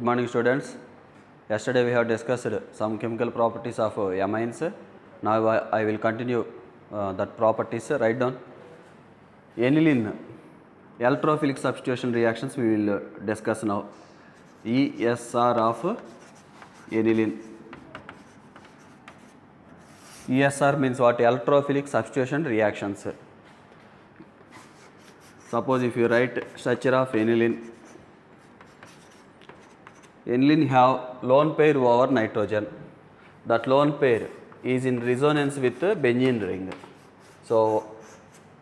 Good morning, students. Yesterday we have discussed some chemical properties of amines. Now I will continue that properties. Write down. Aniline electrophilic substitution reactions we will discuss now. ESR of aniline. ESR means what? Electrophilic substitution reactions. Suppose if you write structure of aniline, aniline have lone pair over nitrogen. That lone pair is in resonance with benzene ring. So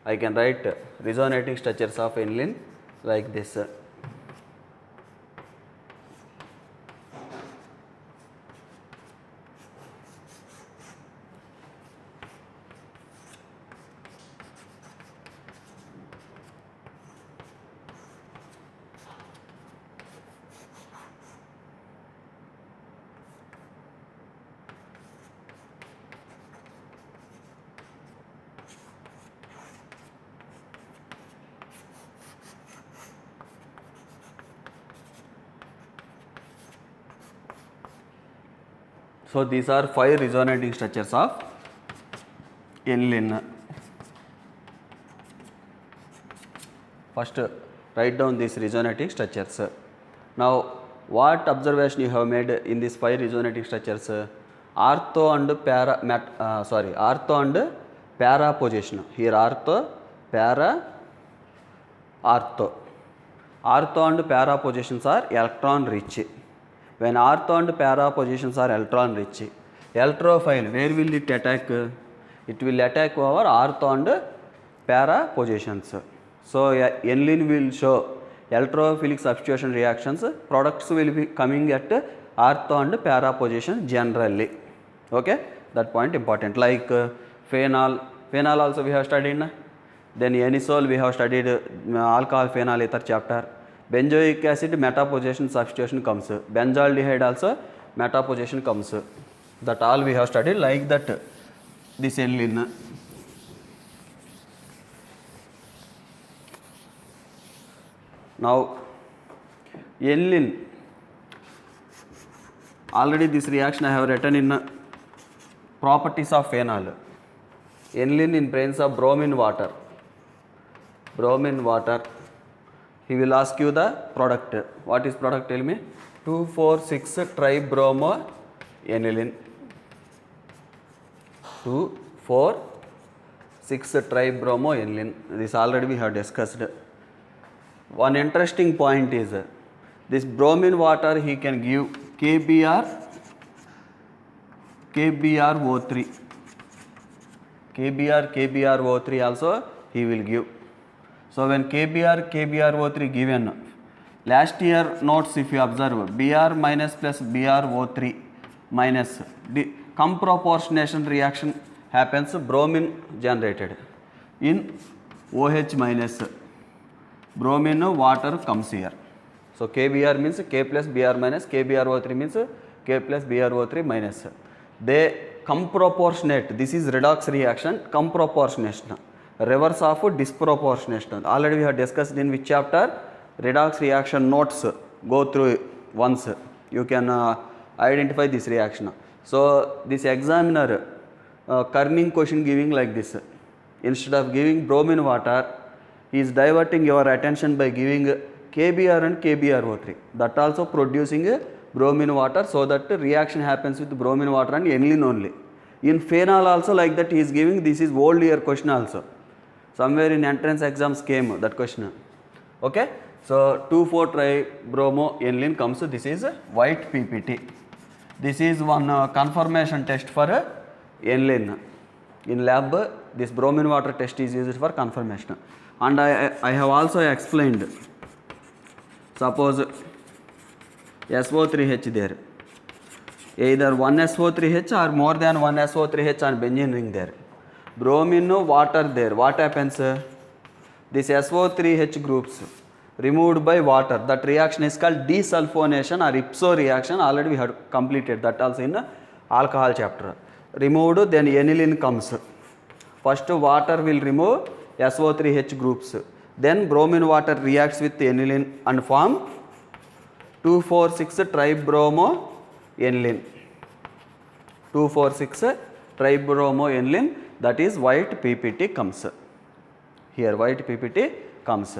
I can write resonating structures of aniline like this. So these are 5 resonating structures of aniline. First write down these resonating structures. Now what observation you have made in these 5 resonating structures? Ortho and ortho and para position. Here ortho, para, ortho. Ortho and para positions are electron rich. When ortho and para positions are electron rich, electrophile, where will it attack? It will attack over ortho and para positions. So aniline will show electrophilic substitution reactions. Products will be coming at ortho and para position generally. Okay, that point important. Like phenol also we have studied. Then anisole we have studied alcohol phenol ether chapter. Benzoic acid metaposition substitution comes. Benzaldehyde also metaposition comes. That all we have studied like that. This aniline. Now aniline. Already this reaction I have written in properties of phenol. Aniline in presence of bromine water. Bromine water. He will ask you the product. What is product? Tell me. 2,4,6 tribromo aniline. 2,4,6 tribromo aniline. This already we have discussed. One interesting point is this bromine water he can give KBrO3. KBrO3 also he will give. So when KBrO3 given, last year notes if you observe, Br minus plus BrO3 minus, the comproportionation reaction happens, bromine generated. In OH minus, bromine water comes here. So KBr means K plus Br minus, KBrO3 means K plus BrO3 minus. They comproportionate. This is redox reaction, comproportionation. Reverse of disproportionation. Already we have discussed in which chapter? Redox reaction notes. Go through once. You can identify this reaction. So this examiner Kerning question giving like this. Instead of giving bromine water, he is diverting your attention by giving KBr and KBrO3. That also producing bromine water, so that reaction happens with bromine water and aniline only. In phenol also like that he is giving. This is old year question also. Somewhere in entrance exams came that question. Okay. So 2,4-tribromo aniline comes. This is white PPT. This is one confirmation test for aniline. In lab this bromine water test is used for confirmation. And I have also explained. Suppose SO3H there. Either one SO3H or more than one SO3H on benzene ring there. Bromine water there. What happens? This SO3H groups removed by water. That reaction is called desulfonation or ipso reaction. Already we have completed that also in alcohol chapter. Removed, then aniline comes. First water will remove SO3H groups. Then bromine water reacts with aniline and form 2,4,6 tribromoaniline. 2,4,6 tribromoaniline, that is white PPT comes. Here white PPT comes.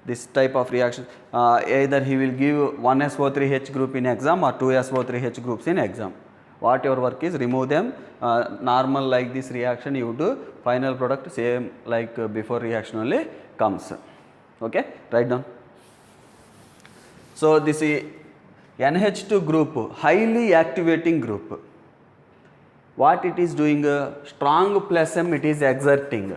This type of reaction, either he will give 1SO3H group in exam or 2SO3H groups in exam. What your work is, remove them, normal like this reaction you do, final product same like before reaction only comes. Okay, write down. So this is NH2 group, highly activating group. What it is doing? Strong plus M it is exerting.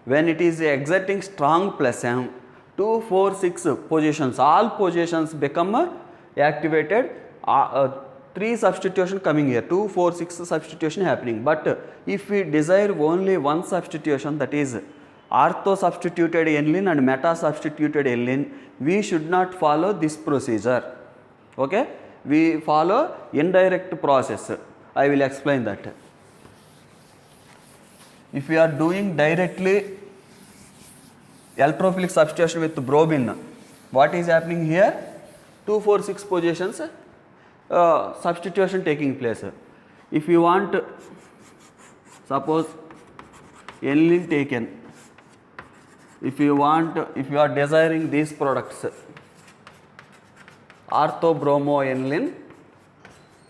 When it is exerting strong plus M, 2, 4, 6 positions, all positions become activated. 3 substitution coming here, 2, 4, 6 substitution happening. But if we desire only one substitution, that is ortho substituted aniline and meta substituted aniline, we should not follow this procedure. Okay, we follow indirect process. I will explain that. If we are doing directly electrophilic substitution with bromine, what is happening here? 2, 4, 6 positions substitution taking place. If you want, suppose aniline taken, if you are desiring these products, orthobromoaniline,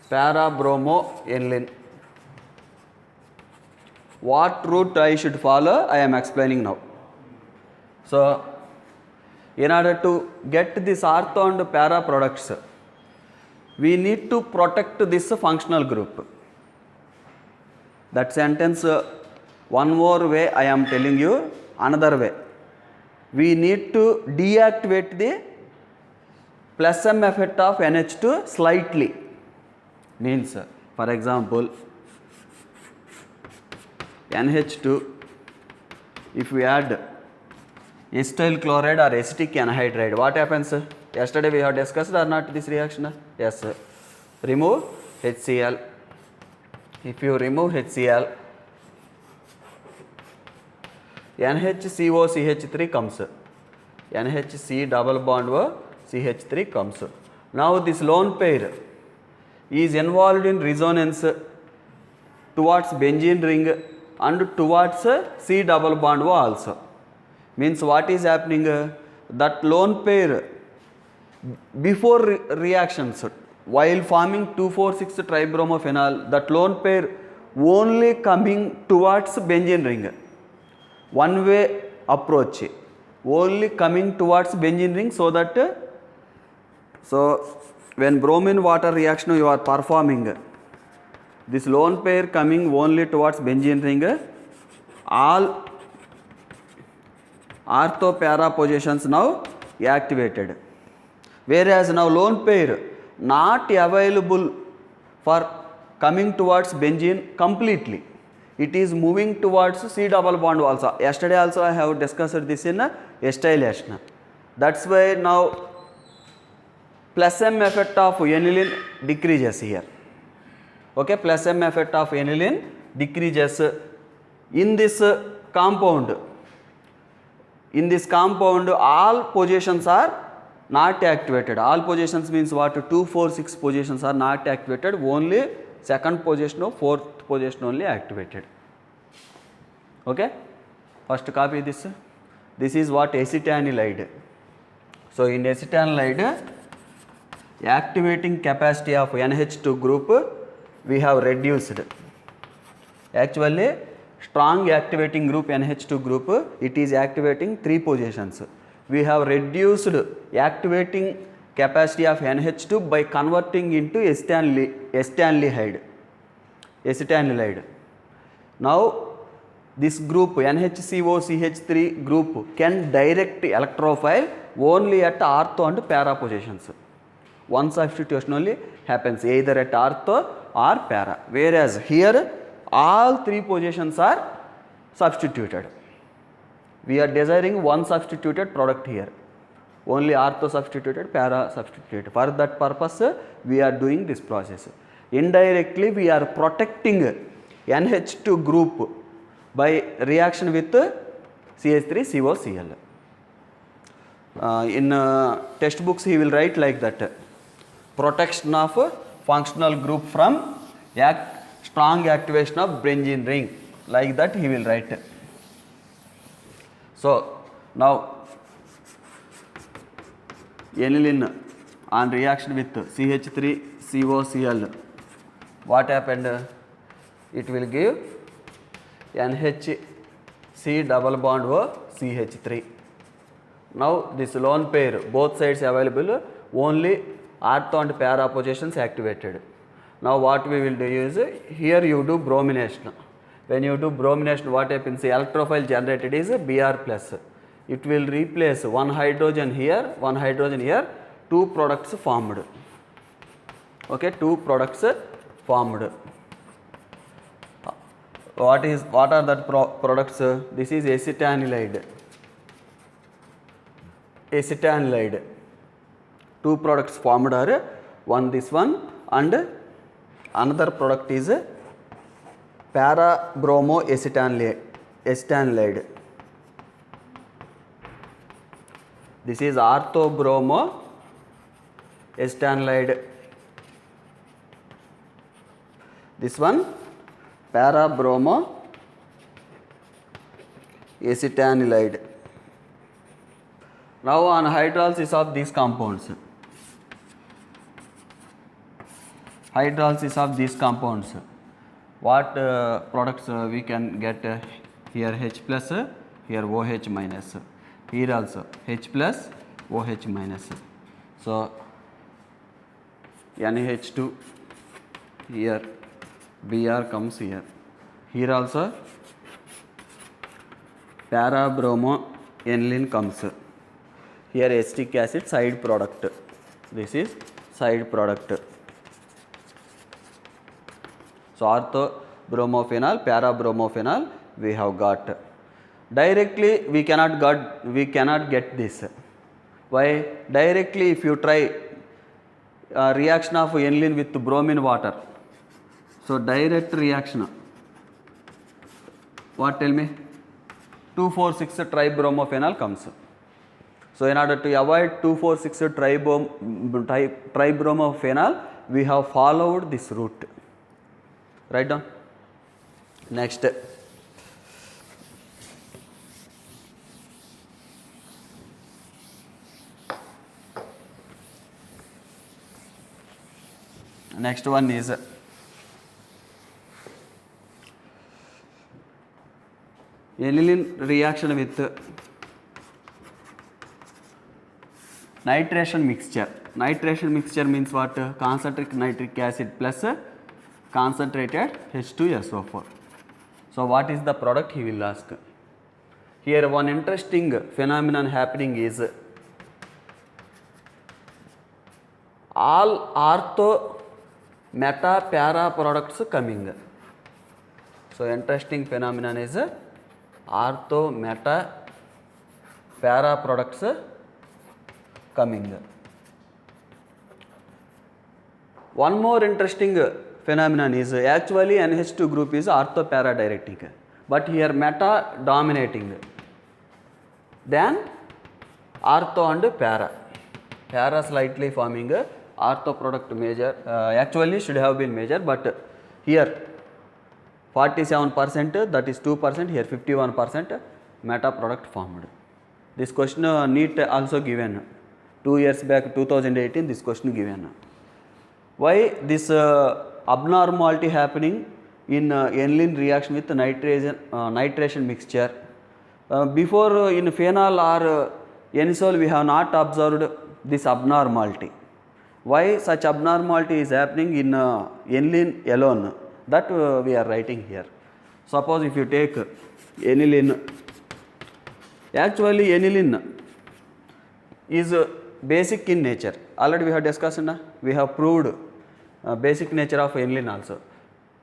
parabromoaniline, what route I should follow, I am explaining now. So, in order to get this ortho and para products, we need to protect this functional group. That sentence, one more way I am telling you, another way. We need to deactivate the plus M effect of NH2 slightly. Means, for example, NH2, if we add acetyl chloride or acetic anhydride, what happens? Yesterday we have discussed or not this reaction? Yes. Remove HCl. If you remove HCl, NHCOCH3 comes. NHC double bond O CH3 comes. Now this lone pair is involved in resonance towards benzene ring and towards C double bond O also. Means what is happening? That lone pair before reactions, while forming 2,4,6 tribromophenol, that lone pair only coming towards benzene ring. One way approach, only coming towards benzene ring, so that when bromine water reaction you are performing, this lone pair coming only towards benzene ring, all ortho para positions now activated. Whereas now lone pair not available for coming towards benzene completely. It is moving towards C double bond also. Yesterday also I have discussed this in acetylation. That's why now plus M effect of aniline decreases here. Okay, plus M effect of aniline decreases in this compound. In this compound, all positions are not activated. All positions means what? 2, 4, 6 positions are not activated. Only second position or fourth position only activated. Okay. First copy this. This is what? Acetanilide. So in acetanilide, activating capacity of NH2 group we have reduced. Actually, strong activating group NH2 group, it is activating 3 positions. We have reduced activating capacity of NH2 by converting into acetanilide. Now this group NHCOCH3 group can direct electrophile only at ortho and para positions. One substitution only happens either at ortho or para, whereas here all 3 positions are substituted. We are desiring one substituted product here, only ortho substituted, para substituted. For that purpose we are doing this process. Indirectly we are protecting NH2 group by reaction with CH3COCl. In textbooks he will write like that. protection of functional group from strong activation of benzene ring, like that he will write. So now aniline on reaction with CH3COCl, what happened? It will give NHC double bond O CH3. Now this lone pair, both sides available, only ortho and para positions activated. Now what we will do is, here you do bromination. When you do bromination, what happens? Electrophile generated is Br plus. It will replace one hydrogen here, one hydrogen here, two products formed. Okay, two products formed. What are that products? This is acetanilide. Acetanilide. Two products formed are one this one, and another product is para bromo acetanilide. This is ortho bromo acetanilide. This one para bromo acetanilide. Now on hydrolysis of these compounds, what products we can get? Here H plus, here OH minus, here also H plus, OH minus. So NH2, here Br comes here. Here also para bromo aniline comes. Here acetic acid side product. This is side product. So ortho bromophenol, para bromophenol we have got. Directly we cannot get this. Why? Directly if you try reaction of aniline with bromine water, so direct reaction, what tell me? 2,4,6 tribromophenol comes. So in order to avoid 2,4,6 tribromophenol, we have followed this route. Write down. Next, next one is aniline reaction with nitration mixture. Nitration mixture means what? Concentric nitric acid plus concentrated H2SO4. So what is the product, he will ask. Here one interesting phenomenon happening is, all ortho meta para products coming. So interesting phenomenon is ortho meta para products coming. One more interesting phenomenon is, actually NH2 group is ortho para directing, but here meta dominating than ortho and para. Para slightly forming ortho product major, actually should have been major, but here 47%, that is 2%, here 51% meta product formed. This question NEET also given 2 years back, 2018, this question given. Why this abnormality happening in aniline reaction with nitration mixture? Before in phenol or anisole we have not observed this abnormality. Why such abnormality is happening in aniline alone? That we are writing here. Suppose if you take aniline, actually aniline is basic in nature. Already we have discussed, we have proved basic nature of aniline also.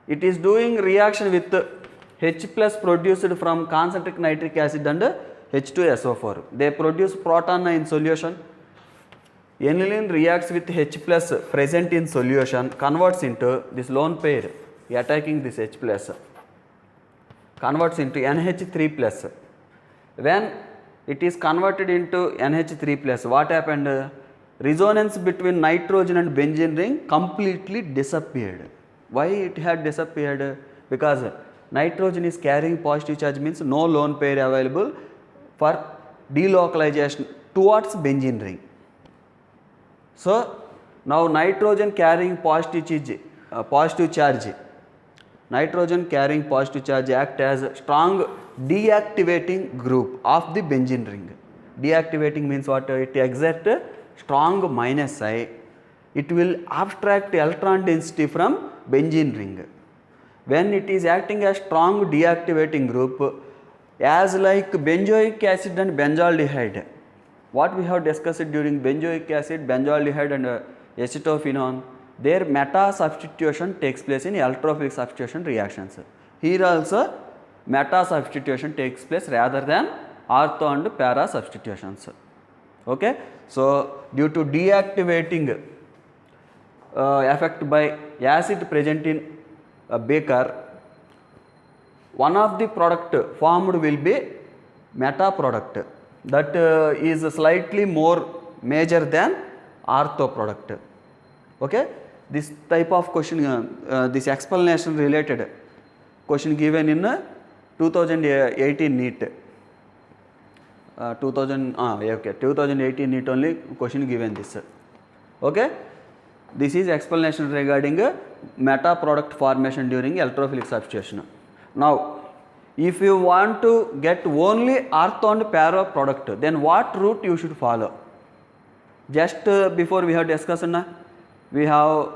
It is doing reaction with H plus produced from concentric nitric acid and H2SO4. They produce proton in solution. Aniline reacts with H plus present in solution, converts into this lone pair attacking this H plus, converts into NH3 plus. When it is converted into NH3 plus, what happened? resonance between nitrogen and benzene ring completely disappeared. Why it had disappeared? Because nitrogen is carrying positive charge, means no lone pair available for delocalization towards benzene ring. So now nitrogen carrying positive charge, nitrogen carrying positive charge act as a strong deactivating group of the benzene ring. Deactivating means what? It exerts strong minus I. It will abstract electron density from benzene ring. When it is acting as strong deactivating group, as like benzoic acid and benzaldehyde, what we have discussed during benzoic acid, benzaldehyde and acetophenone, their meta substitution takes place in electrophilic substitution reactions. Here also meta substitution takes place rather than ortho and para substitutions. Okay. So due to deactivating effect by acid present in a beaker, one of the product formed will be meta product that is slightly more major than ortho product. Okay. This type of question, this explanation related question given in 2018 NEET. 2018 NEET only question given this. Okay. This is explanation regarding meta product formation during electrophilic substitution. Now, if you want to get only ortho and para product, then what route you should follow? Just before we have discussed, we have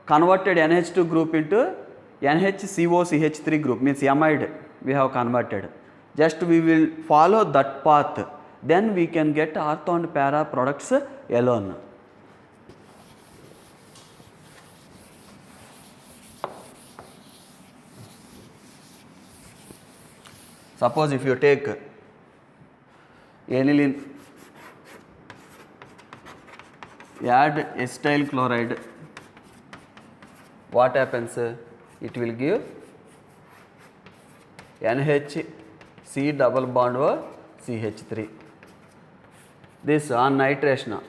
converted NH2 group into NHCOCH3 group, means amide we have converted. Just we will follow that path, then we can get ortho and para products alone. Suppose if you take aniline, add acetyl chloride, what happens? It will give NHC double bond over CH3. This on nitration,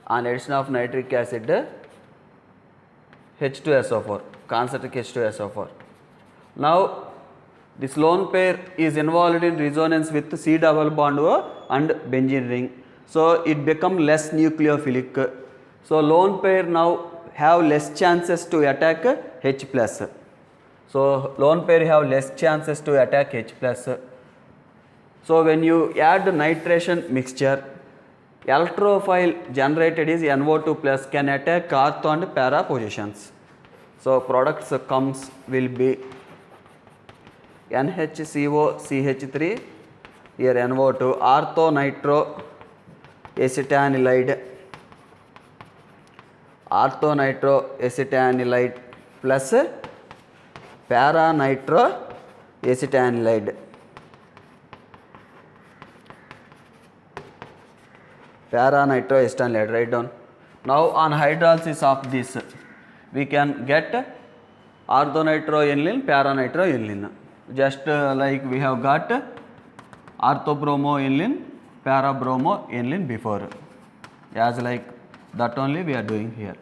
on addition of nitric acid, H2SO4, concentric H2SO4. Now this lone pair is involved in resonance with C double bond O and benzene ring. So it become less nucleophilic. So lone pair now have less chances to attack H plus. So lone pair have less chances to attack H plus. So when you add nitration mixture, electrophile generated is NO2 plus can attack ortho and para positions. So products comes will be NHCOCH3, here NO2, ortho nitro acetanilide, ortho nitro acetanilide plus para nitro acetanilide. Para nitro acetanilide, write down. Now on hydrolysis of this, we can get orthonitro-aniline, para-nitro-aniline. Just like we have got orthobromo-aniline, para-bromo-aniline before. As like that only we are doing here.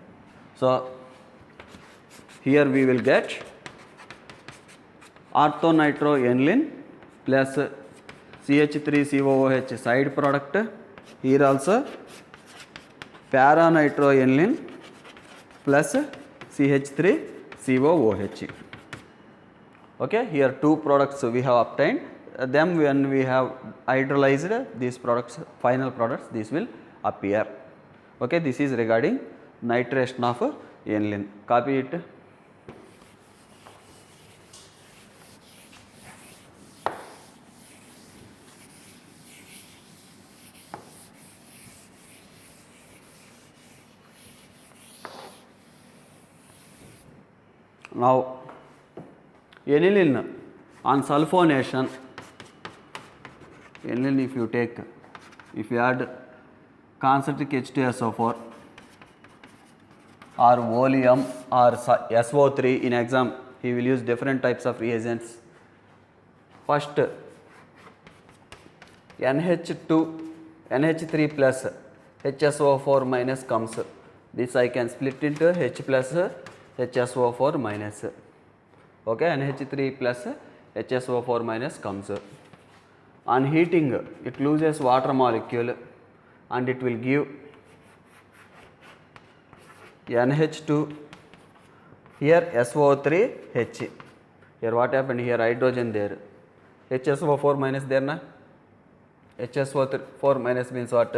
So here we will get orthonitro-aniline plus CH3COOH side product. Here also para-nitro-aniline plus CH3COOH. Okay, here two products we have obtained. Then when we have hydrolyzed these products, final products, these will appear. Okay, this is regarding nitration of aniline. Copy it. Now, aniline on sulfonation, aniline if you take, if you add concentric H2SO4 or oleum or SO3 in exam, he will use different types of reagents. First, NH3 plus HSO4 minus comes. This I can split into H plus HSO4 minus. Okay, NH3 plus HSO4 minus comes. On heating, it loses water molecule and it will give NH2, here SO3H. Here what happened? Here hydrogen there. HSO4 minus there na? HSO4 minus means what?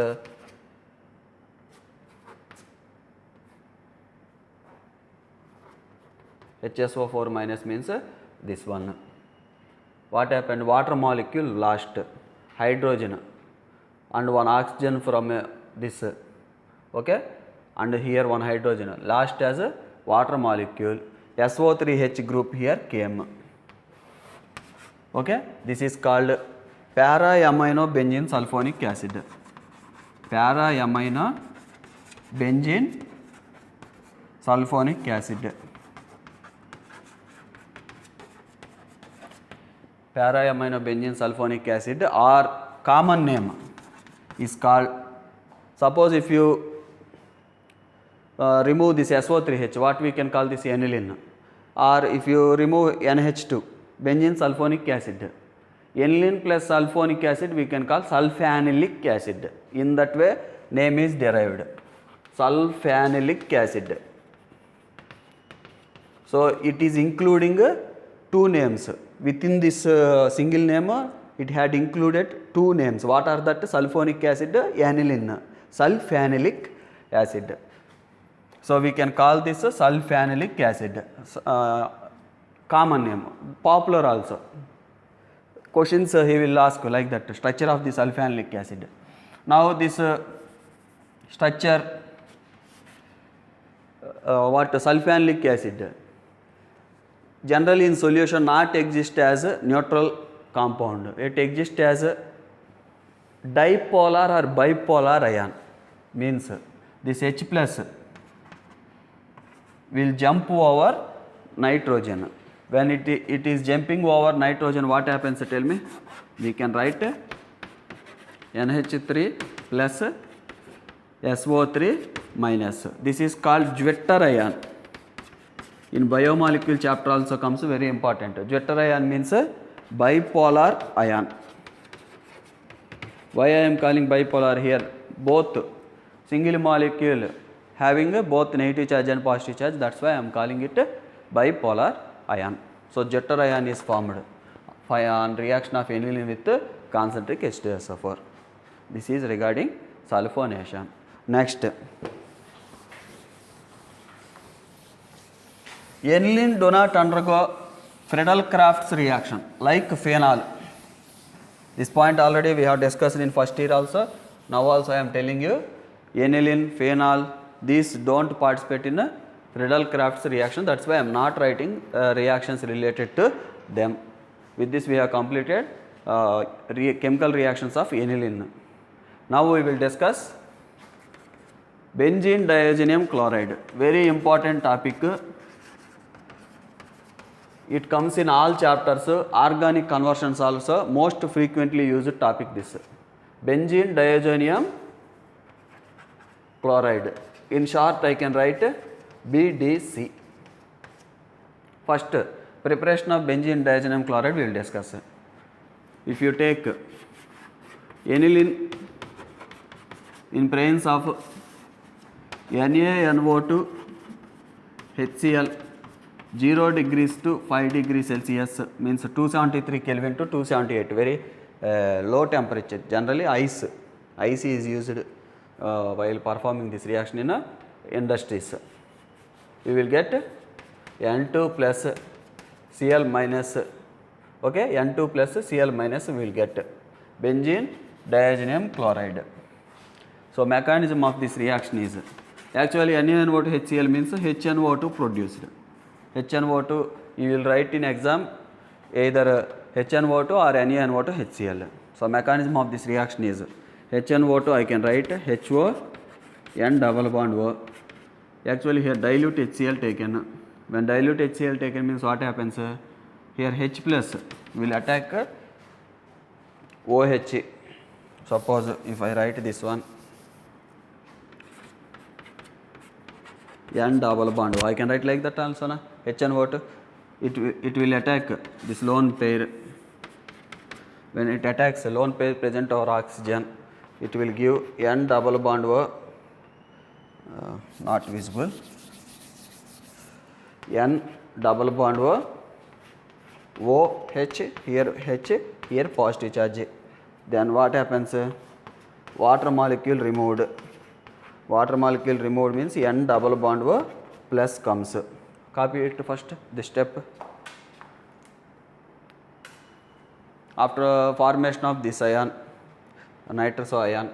HSO4 minus means this one. What happened? Water molecule lost, hydrogen and one oxygen from this. Okay, and here one hydrogen lost as a water molecule. SO3H group here came. Okay, this is called para-amino benzene sulfonic acid. Para-amino benzene sulfonic acid. Para-amino benzene sulfonic acid, or common name is called, suppose if you remove this SO3H, what we can call this aniline, or if you remove NH2, benzene sulfonic acid, aniline plus sulfonic acid we can call sulfanilic acid. In that way name is derived, sulfanilic acid. So it is including two names. Within this single name it had included two names. What are that? Sulfonic acid, aniline, sulfanilic acid. So we can call this sulfanilic acid, common name, popular also. Questions he will ask like that, structure of the sulfanilic acid. Now this structure, what sulfanilic acid, generally in solution not exist as a neutral compound, it exists as a dipolar or bipolar ion, means this H plus will jump over nitrogen. When it is jumping over nitrogen, what happens? Tell me. We can write NH3 plus SO3 minus. This is called Zwitter ion. In biomolecule chapter also comes, very important. Zwitter ion means bipolar ion. Why I am calling bipolar here? Both single molecule having both negative charge and positive charge, that's why I am calling it bipolar ion. So Zwitter ion is formed on reaction of aniline with concentric H2SO4. This is regarding sulfonation. Next, aniline do not undergo Friedel-Crafts reaction like phenol. This point already we have discussed in first year also. Now also I am telling you, aniline, phenol, these don't participate in a Friedel-Crafts reaction. That's why I am not writing reactions related to them. With this we have completed chemical reactions of aniline. Now we will discuss benzene diazonium chloride. Very important topic. It comes in all chapters. Organic conversions also most frequently used topic this. Benzene diazonium chloride. In short I can write BDC. First, preparation of benzene diazonium chloride we will discuss. If you take aniline in presence of NaNO2 HCl 0 degrees to 5 degrees Celsius, means 273 Kelvin to 278, very low temperature. Generally ice is used while performing this reaction in industries. We will get N2 plus Cl minus, okay, N2 plus Cl minus we will get benzene diazonium chloride. So mechanism of this reaction is, actually NaNO2 HCl means HNO2 produced. HNO2 you will write in exam either HNO2 or NaNO2 HCl. So mechanism of this reaction is HNO2 I can write HO N double bond O. Actually here dilute HCl taken. When dilute HCl taken means what happens? Here H plus will attack OH. Suppose if I write this one, N double bond O. I can write like that also na. HNO2, it will attack this lone pair. When it attacks a lone pair present over oxygen, it will give N double bond O, not visible, N double bond O, OH, here H, here positive charge. Then what happens? Water molecule removed. Water molecule removed means N double bond O plus comes. Copy it first, this step. After formation of this ion, nitrous ion,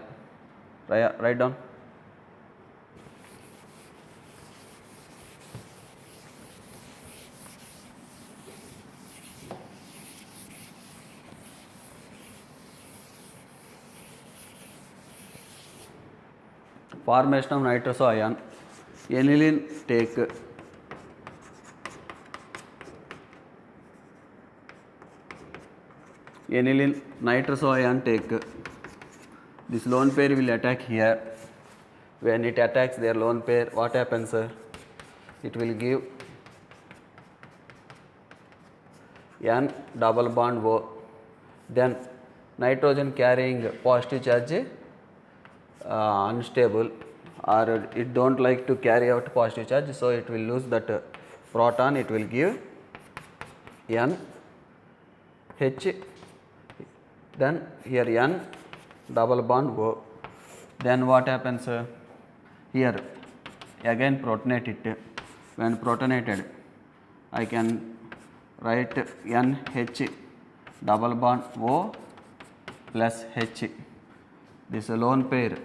write down. Formation of nitrous ion, aniline take aniline nitrous ion take. This lone pair will attack here. When it attacks their lone pair, what happens? It will give N double bond O. Then nitrogen carrying positive charge, unstable, or it don't like to carry out positive charge, so it will lose that proton. It will give N H, then here N double bond O. Then what happens? Here again protonate it. When protonated, I can write NH double bond O plus H. This lone pair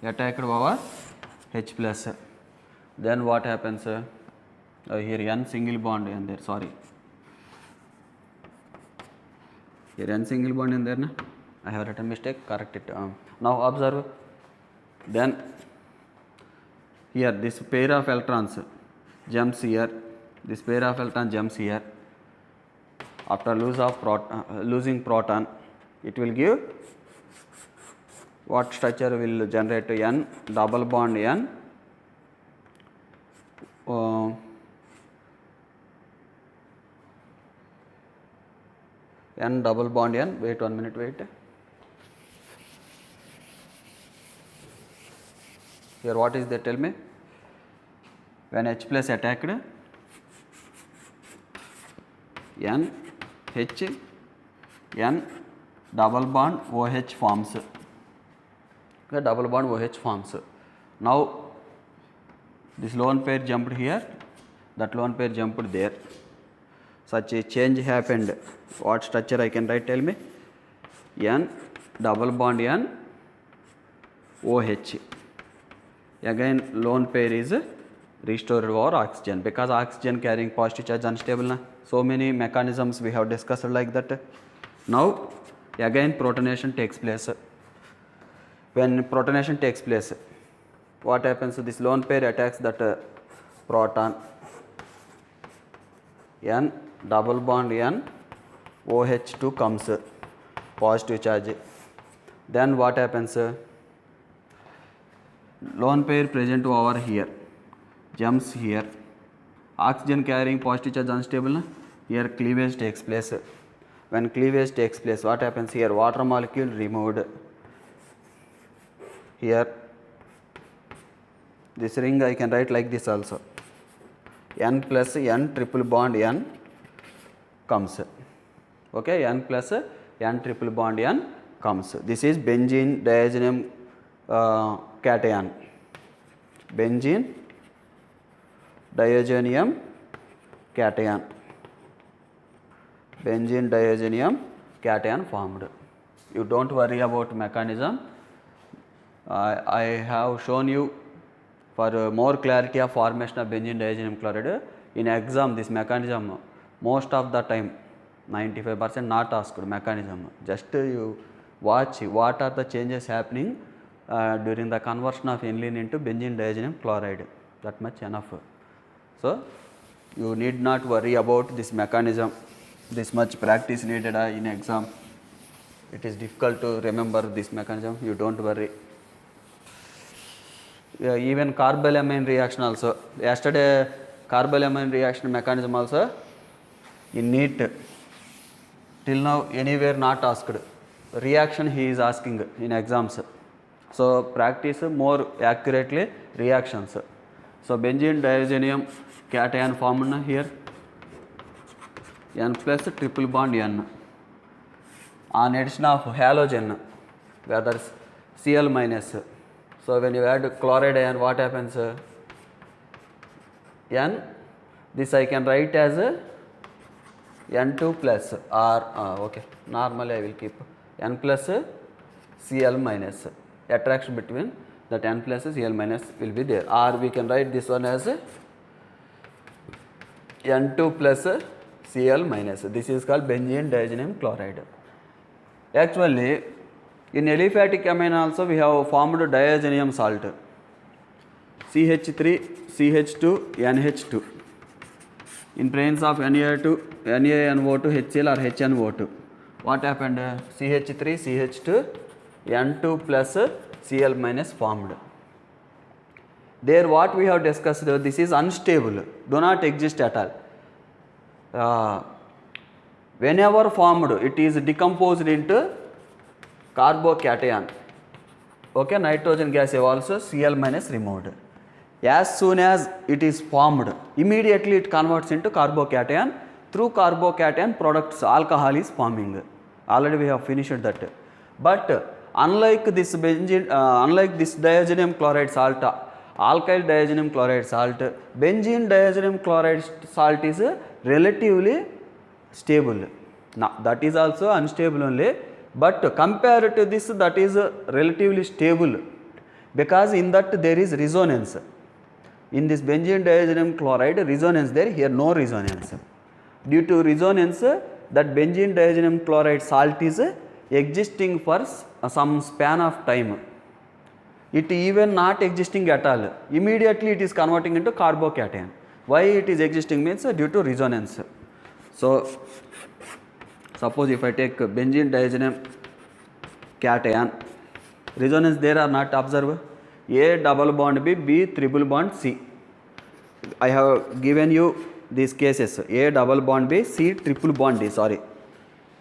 attacked over H plus. Then what happens? Here N single bond in there, sorry. Here N single bond in there, na? I have written mistake, correct it. Now observe. Then here this pair of electrons jumps here. This pair of electrons jumps here. After losing proton, it will give what structure will generate? N double bond N, N double bond N. Wait 1 minute, wait. Here what is there, tell me? When H plus attacked, N H N double bond OH forms. The double bond OH forms. Now this lone pair jumped here, that lone pair jumped there. Such a change happened. What structure I can write, tell me? N double bond N OH. Again lone pair is restored over oxygen, because oxygen carrying positive charge unstable na. So many mechanisms we have discussed like that. Now again protonation takes place. When protonation takes place, what happens? This lone pair attacks that proton, N double bond N OH2 comes, positive charge. Then what happens? Lone pair present over here jumps here. Oxygen carrying positive charge unstable na? Here cleavage takes place. When cleavage takes place, what happens? Here water molecule removed. Here this ring I can write like this also. N plus N triple bond N comes. Okay, N plus N triple bond N comes. This is benzene diazonium cation. Benzene diazonium cation. Benzene diazonium cation formed. You don't worry about mechanism. I have shown you for more clarity of formation of benzene diazonium chloride. In exam, this mechanism most of the time 95% not asked mechanism. Just you watch what are the changes happening during the conversion of aniline into benzene diazonium chloride. That much enough. So you need not worry about this mechanism. This much practice needed in exam. It is difficult to remember this mechanism. You don't worry. even carbylamine reaction also. Yesterday carbylamine reaction mechanism also in NEET till now anywhere not asked. Reaction he is asking in exams. So practice more accurately reactions. So benzene diazonium cation formed here, N plus triple bond N on addition of halogen, whether Cl minus. So when you add chloride ion, what happens? N, this I can write as N2 plus or okay, normally I will keep N plus Cl minus. Attraction between that N plus Cl minus will be there, or we can write this one as N2 plus Cl minus. This is called benzene diazonium chloride. Actually, in aliphatic amine also we have formed diazonium salt, CH3, CH2, NH2. In presence of Na2, NaNO2, HCl or HNO2. What happened? CH3, CH2, N2 plus Cl minus formed. There what we have discussed, this is unstable, do not exist at all. Whenever formed, it is decomposed into carbocation. Okay, nitrogen gas also Cl minus removed. As soon as it is formed, immediately it converts into carbocation. Through carbocation products, alcohol is forming. Already we have finished that. But unlike this benzene, unlike this diazonium chloride salt, alkyl diazonium chloride salt, benzene diazonium chloride salt is relatively stable. Now that is also unstable only, but compared to this, that is relatively stable, because in that there is resonance. In this benzene diazonium chloride resonance there, here no resonance. Due to resonance, that benzene diazonium chloride salt is existing for some span of time. It even not existing at all. Immediately it is converting into carbocation. Why it is existing means due to resonance. So suppose if I take benzene diazonium cation, resonance there are not observed. A double bond B, B triple bond C. I have given you these cases, A double bond B, C triple bond D, sorry.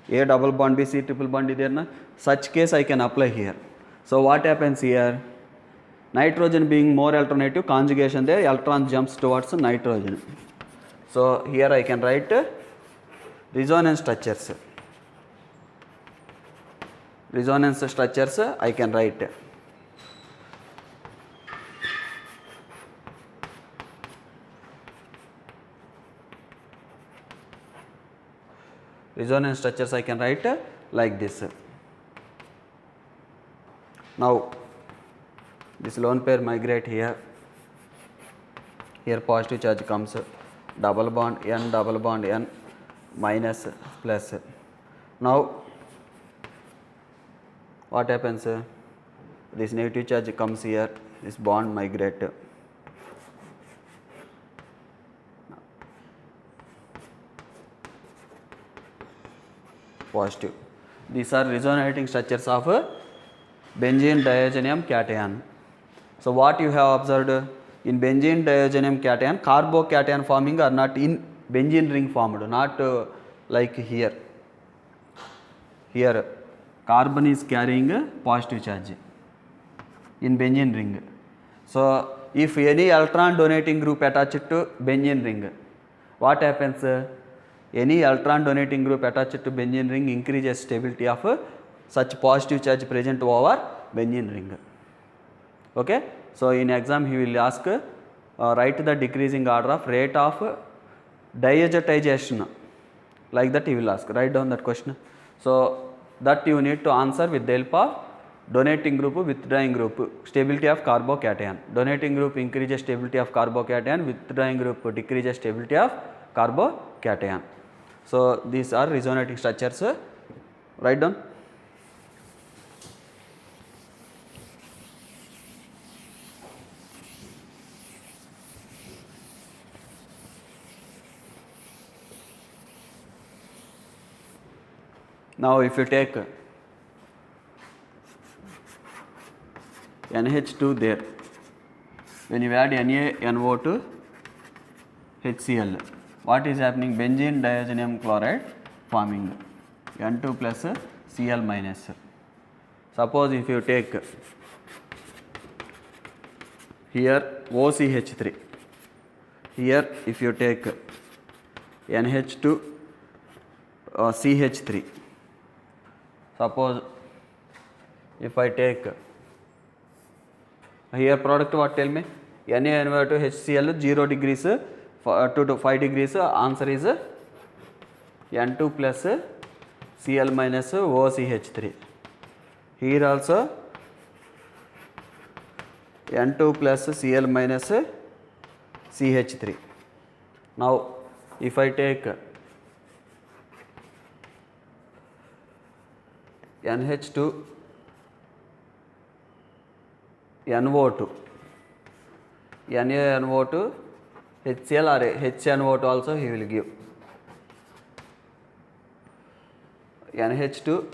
A double bond B, C triple bond D there na? Such case I can apply here. So what happens here? Nitrogen being more electronegative, conjugation there, electron jumps towards nitrogen. So here I can write resonance structures. Resonance structures I can write. Resonance structures I can write like this. Now this lone pair migrate here. Here positive charge comes, double bond N minus plus. Now what happens? This negative charge comes here, this bond migrate. Positive. These are resonating structures of benzene diazonium cation. So what you have observed in benzene diazonium cation, carbocation forming are not in benzene ring formed, not like here. Here carbon is carrying a positive charge in benzene ring. So if any electron donating group attached to benzene ring, what happens? Any electron donating group attached to benzene ring increases stability of such positive charge present over benzene ring. Okay. So in exam he will ask write the decreasing order of rate of diazotization, like that he will ask. Write down that question. So that you need to answer with the help of donating group, withdrawing group, stability of carbocation. Donating group increases stability of carbocation, withdrawing group decreases stability of carbocation. So these are resonating structures. Write down. Now if you take NH2 there, when you add NaNO to HCl, what is happening? Benzene diazonium chloride forming, N2 plus Cl minus. Suppose if you take here OCH3, here if you take NH2 CH3, suppose if I take here product, what tell me? NaNO to HCl 0 degrees to 5 degrees, answer is N2 plus Cl minus OCH3. Here also N2 plus Cl minus CH3. Now if I take NH2 NO2, NaNO2 HCl or HNO2 also he will give. NH2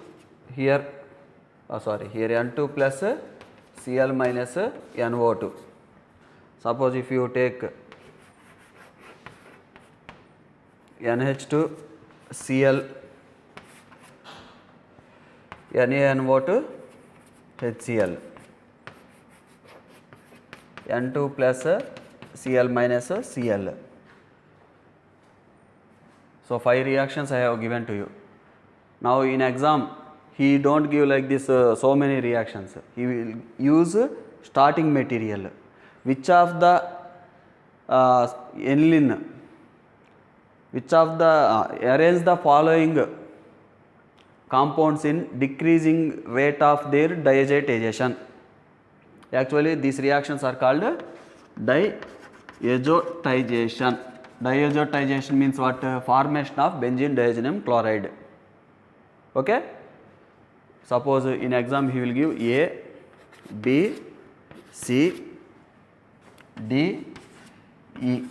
here, here N2 plus Cl minus NO2. Suppose if you take NH2 Cl NaNO2 HCl, N2 plus Cl minus Cl. So 5 reactions I have given to you. Now in exam he don't give like this so many reactions. He will use starting material. Which of the aniline, which of the arrange the following compounds in decreasing rate of their diazotization. Actually these reactions are called diazotization. Diazotization means what? Formation of benzene diazonium chloride. Okay. Suppose in exam he will give A, B, C, D, E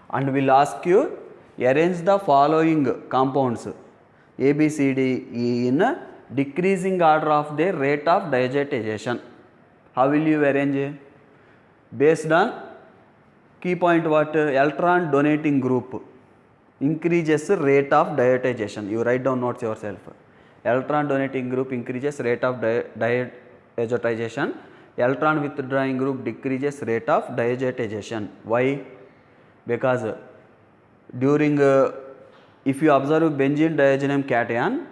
and will ask you arrange the following compounds A, B, C, D, E in decreasing order of their rate of diazotization. How will you arrange? Based on key point what? Electron donating group increases rate of diazotization. You write down notes yourself. Electron donating group increases rate of diazotization. Electron withdrawing group decreases rate of diazotization. Why? Because during if you observe benzene diazonium cation,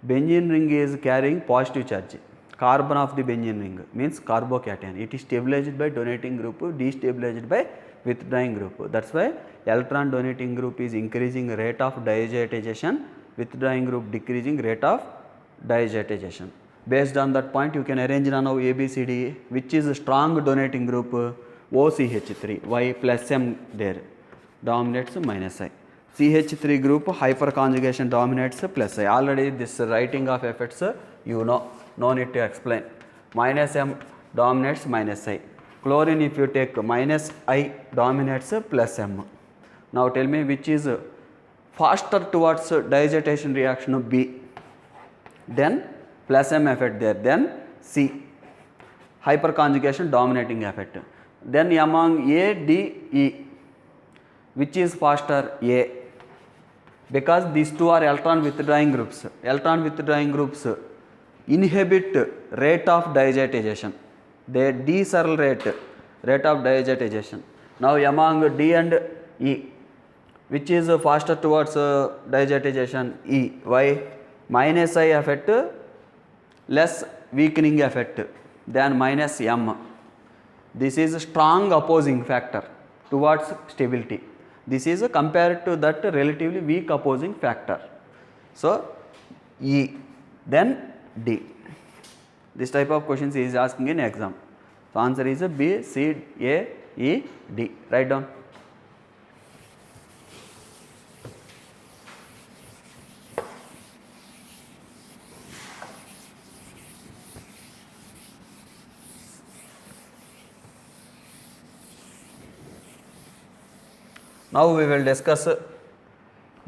benzene ring is carrying positive charge. Carbon of the benzene ring means carbocation. It is stabilized by donating group, destabilized by withdrawing group. That's why electron donating group is increasing rate of diazotization, withdrawing group decreasing rate of diazotization. Based on that point you can arrange now A, B, C, D, which is strong donating group OCH3, Y plus M there dominates minus I. CH3 group hyperconjugation dominates plus I. Already this writing of effects you know, no need to explain. Minus M dominates minus I. Chlorine if you take minus I dominates plus M. Now tell me which is faster towards diazotization reaction B, then plus M effect there, then C hyperconjugation dominating effect, then among A, D, E which is faster? A, because these two are electron withdrawing groups. Electron withdrawing groups inhibit rate of diazotization, they decelerate rate of diazotization. Now among D and E which is faster towards diazotization? E. Why? Minus I effect less weakening effect than minus M. This is strong opposing factor towards stability. This is compared to that relatively weak opposing factor. So E, then D. This type of questions he is asking in exam. So answer is B, C, A, E, D. Write down. Now we will discuss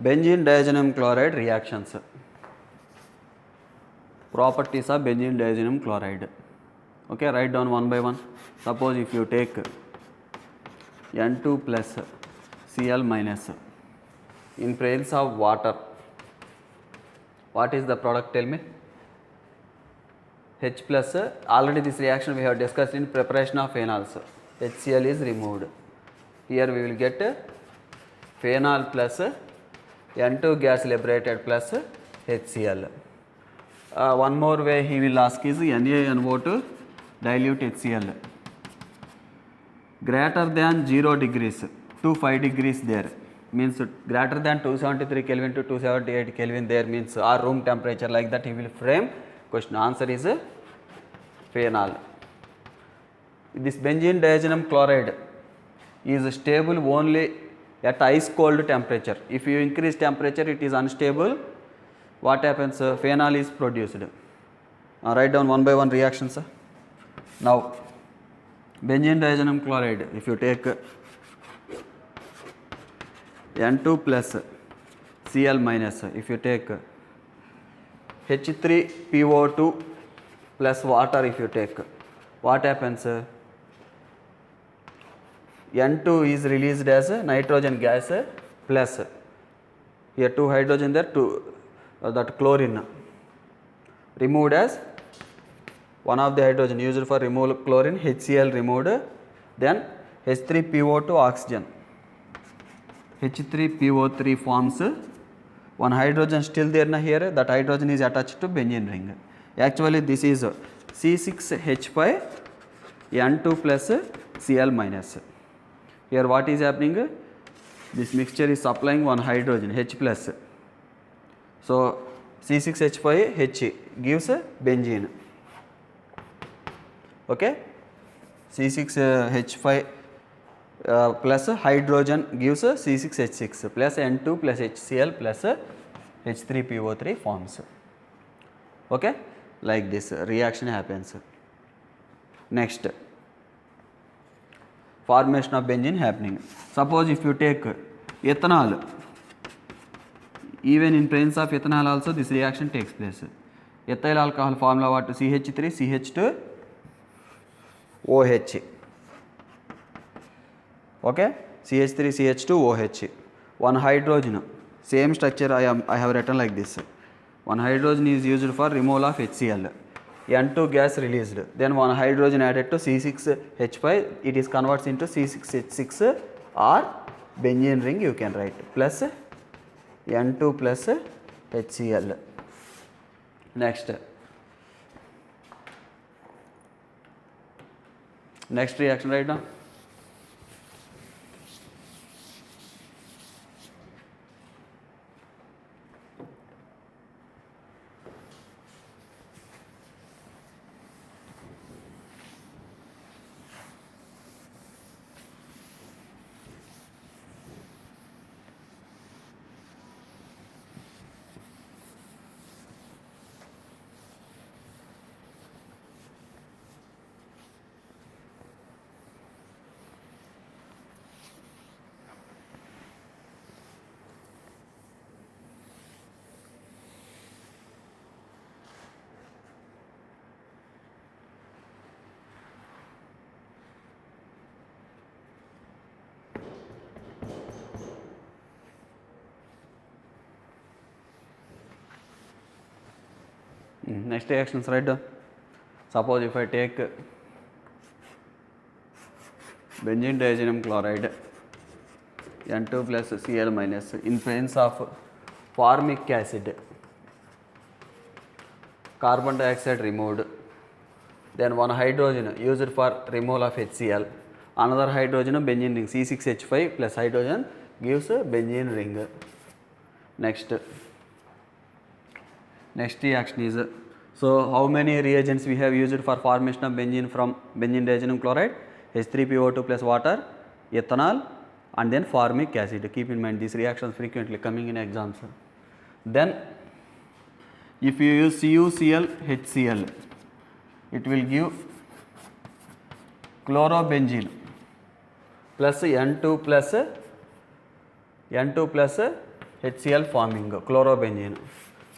benzene diazonium chloride reactions. Properties of benzene diazonium chloride. Okay, write down one by one. Suppose if you take N2 plus Cl minus. In presence of water, what is the product, tell me? H plus, already this reaction we have discussed in preparation of phenols. HCl is removed. Here we will get phenol plus N2 gas liberated plus HCl. One more way he will ask is NaNO2 dilute HCl. Greater than 0 degrees to 5 degrees there means greater than 273 Kelvin to 278 Kelvin there means our room temperature, like that he will frame question. Answer is phenol. This benzene diazenyl chloride is stable only at ice cold temperature. If you increase temperature it is unstable. What happens? Phenol is produced. Write down one by one reactions. Now benzene diazenyl chloride, if you take N2 plus Cl minus, if you take H3PO2 plus water, if you take, what happens? N2 is released as nitrogen gas plus, here 2 hydrogen there, 2 that chlorine removed as one of the hydrogen used for removal chlorine, HCl removed, then H3PO2 oxygen, H3PO3 forms one hydrogen still there na here, that hydrogen is attached to benzene ring. Actually this is C6H5 N2 plus Cl minus. Here what is happening? This mixture is supplying one hydrogen H plus. So C6H5H gives benzene. Okay, C6H5 plus hydrogen gives C6H6 plus N2 plus HCl plus H3PO3 forms. Okay, like this reaction happens. Next, formation of benzene happening. Suppose if you take ethanol, even in presence of ethanol also this reaction takes place. Ethyl alcohol formula what? CH3 CH2 OH. Okay, CH3 CH2 OH. One hydrogen, same structure I have written like this. One hydrogen is used for removal of HCl. N2 gas released. Then one hydrogen added to C6H5. It is converts into C6H6 or benzene ring you can write plus N2 plus HCl. Next reaction right now. Next reactions write down. Suppose if I take benzene diazenyl chloride N2 plus Cl minus in presence of formic acid, carbon dioxide removed, then one hydrogen used for removal of HCl, another hydrogen benzene ring C6H5 plus hydrogen gives benzene ring. Next reaction is, so how many reagents we have used for formation of benzene from benzene diazenyl chloride? H3PO2 plus water, ethanol and then formic acid. Keep in mind these reactions frequently coming in exams. Then if you use CuCl HCl, it will give chlorobenzene plus N2 plus HCl forming chlorobenzene.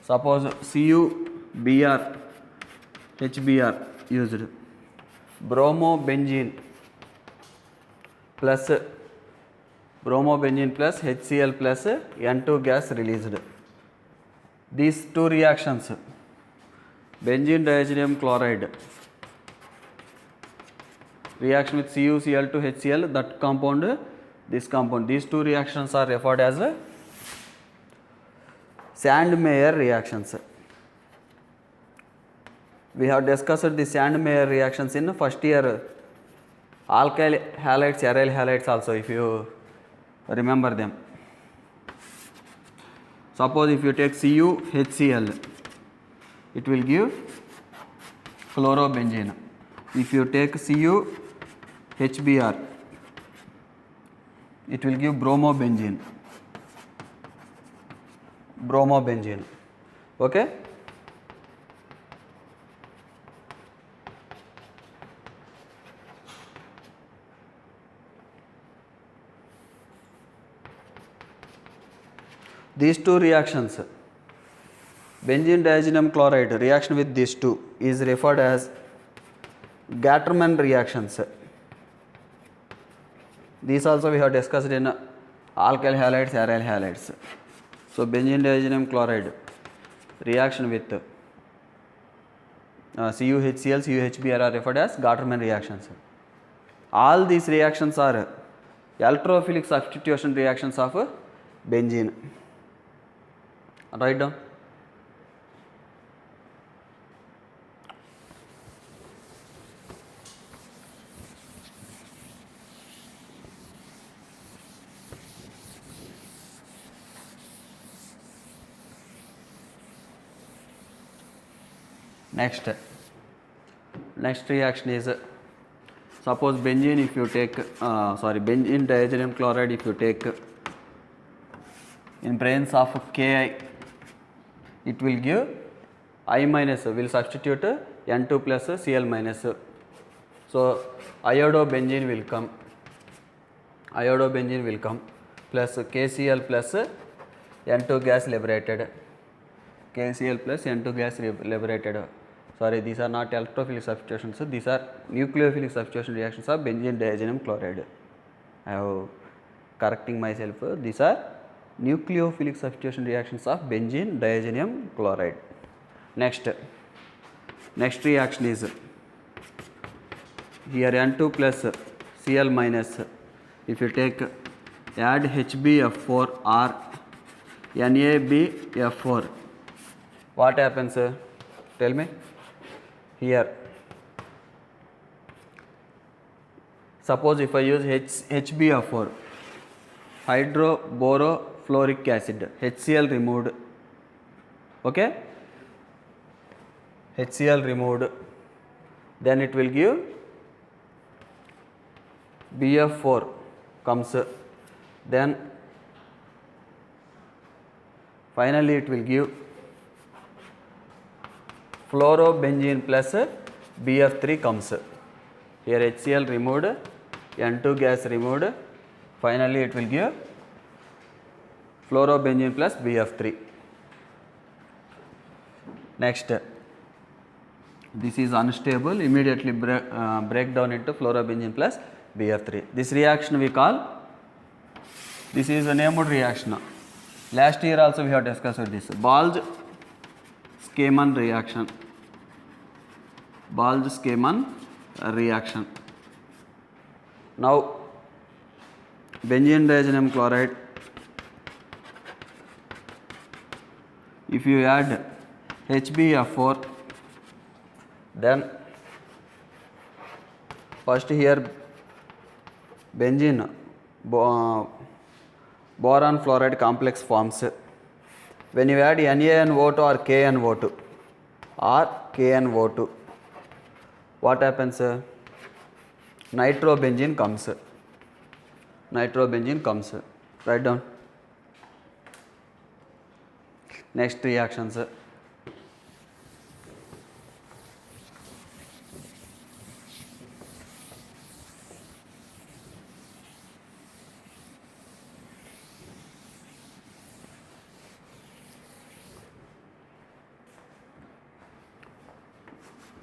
Suppose CuBr HBr used, bromobenzene plus bromobenzene plus HCl plus N2 gas released. These two reactions, benzene diazonium chloride reaction with CuCl2 HCl, that compound, this compound, these two reactions are referred as Sandmeyer reactions. We have discussed the Sandmeyer reactions in first year alkyl halides, aryl halides also, if you remember them. Suppose if you take CuHCl, it will give chlorobenzene. If you take CuHBr, it will give bromobenzene. Okay? These two reactions, benzene diazonium chloride reaction with these two is referred as Gattermann reactions. These also we have discussed in alkyl halides, aryl halides. So benzene diazonium chloride reaction with CuHCl, CuHBr are referred as Gattermann reactions. All these reactions are electrophilic substitution reactions of benzene. Write down. Next reaction is, suppose benzene, if you take benzene diazonium chloride, if you take in presence of Ki, it will give I minus, will substitute N2 plus Cl minus. So iodobenzene will come plus KCl plus N2 gas liberated. KCl plus N2 gas liberated. Sorry, these are not electrophilic substitutions, these are nucleophilic substitution reactions of benzene diazonium chloride. I am correcting myself, these are nucleophilic substitution reactions of benzene diazonium chloride. Next reaction is, here N2 plus Cl minus, if you take add HbF4 or NaBF4, what happens? Tell me. Here, suppose if I use HbF4, hydroborofluoric acid, HCl removed, okay, HCl removed, then it will give BF4 comes, then finally it will give fluorobenzene plus BF3 comes. Here HCl removed, N2 gas removed, finally it will give fluorobenzene plus BF3. Next, this is unstable, immediately break down into fluorobenzene plus BF3. This reaction we call, this is a named reaction. Last year also we have discussed this, Balch-Schneemann reaction. Balch-Schneemann reaction. Now, benzene diazonium chloride, if you add HbF4, then first here benzene boron fluoride complex forms. When you add NaNO2 or KNO2, what happens? Nitrobenzene comes. Write down. Next reactions.